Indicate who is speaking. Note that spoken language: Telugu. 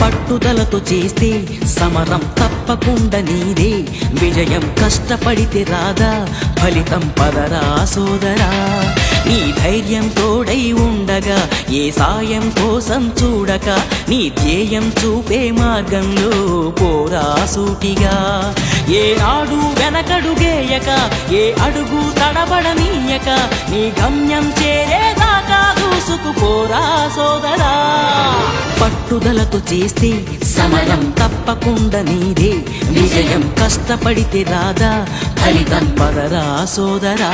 Speaker 1: పట్టుదలతో చేస్తే సమరం తప్పకుండా నీదే విజయం కష్టపడితే రాదా ఫలితం పదరా సోదరా నీ ధైర్యం తోడై ఉండగా ఏ సాయం కోసం చూడక నీ ధ్యేయం చూపే మార్గంలో పోరా సూటిగా ఏ నాడు వెనకడుగేయక ఏ అడుగు తడబడనీయక నీ గమ్యం చేరేదాకా దూసుకుపోరా సోదరా పట్టుదలతో చేస్తే సమరం తప్పకుండా నీదే విజయం కష్టపడితే రాదా ఫలితం పదరా సోదరా